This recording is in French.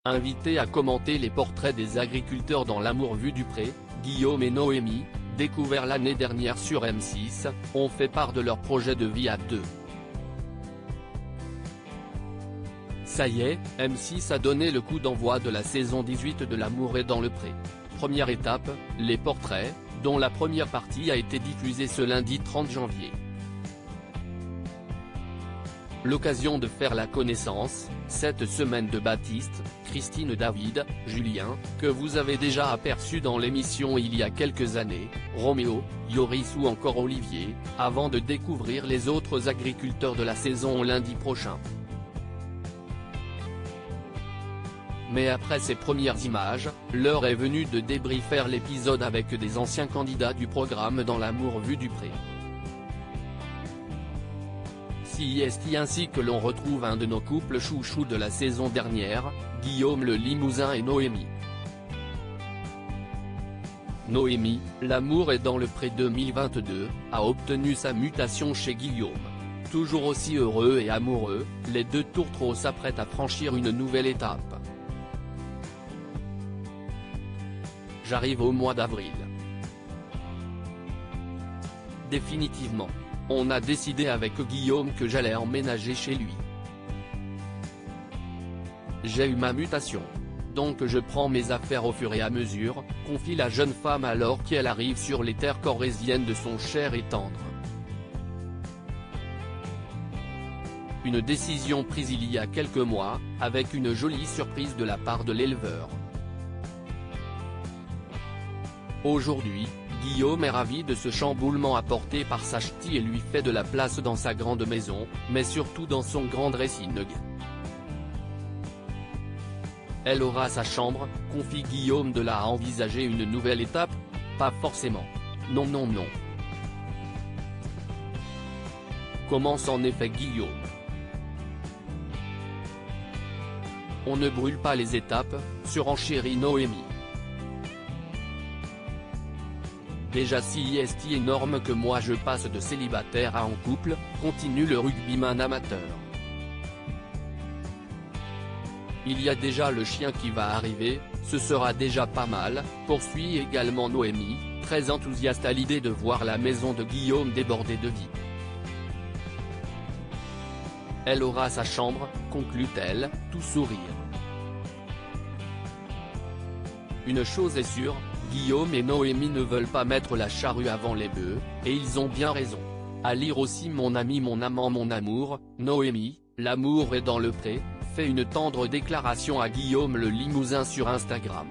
Invités à commenter les portraits des agriculteurs dans L'amour vu du pré, Guillaume et Noémie, découverts l'année dernière sur M6, ont fait part de leur projet de vie à deux. Ça y est, M6 a donné le coup d'envoi de la saison 18 de L'amour est dans le pré. Première étape, les portraits, dont la première partie a été diffusée ce lundi 30 janvier. L'occasion de faire la connaissance, cette semaine de Baptiste, Christine David, Julien, que vous avez déjà aperçu dans l'émission il y a quelques années, Roméo, Yoris ou encore Olivier, avant de découvrir les autres agriculteurs de la saison lundi prochain. Mais après ces premières images, l'heure est venue de débriefer l'épisode avec des anciens candidats du programme dans L'amour vu du pré. C'est ainsi que l'on retrouve un de nos couples chouchous de la saison dernière, Guillaume le Limousin et Noémie. Noémie, L'amour est dans le pré 2022, a obtenu sa mutation chez Guillaume. Toujours aussi heureux et amoureux, les deux tourtereaux s'apprêtent à franchir une nouvelle étape. J'arrive au mois d'avril. Définitivement. On a décidé avec Guillaume que j'allais emménager chez lui. J'ai eu ma mutation. Donc je prends mes affaires au fur et à mesure, confie la jeune femme alors qu'elle arrive sur les terres corréziennes de son cher et tendre. Une décision prise il y a quelques mois, avec une jolie surprise de la part de l'éleveur. Aujourd'hui, Guillaume est ravi de ce chamboulement apporté par sa ch'ti et lui fait de la place dans sa grande maison, mais surtout dans son grand dressing. Elle aura sa chambre, confie Guillaume. De là à envisager une nouvelle étape? Pas forcément. Non. Commence en effet Guillaume. On ne brûle pas les étapes, surenchérit Noémie. Déjà si est énorme que moi je passe de célibataire à en couple, continue le rugbyman amateur. Il y a déjà le chien qui va arriver, ce sera déjà pas mal, poursuit également Noémie, très enthousiaste à l'idée de voir la maison de Guillaume débordée de vie. Elle aura sa chambre, conclut-elle, tout sourire. Une chose est sûre, Guillaume et Noémie ne veulent pas mettre la charrue avant les bœufs, et ils ont bien raison. À lire aussi Mon ami, mon amant, mon amour, Noémie, L'amour est dans le pré, fait une tendre déclaration à Guillaume le Limousin sur Instagram.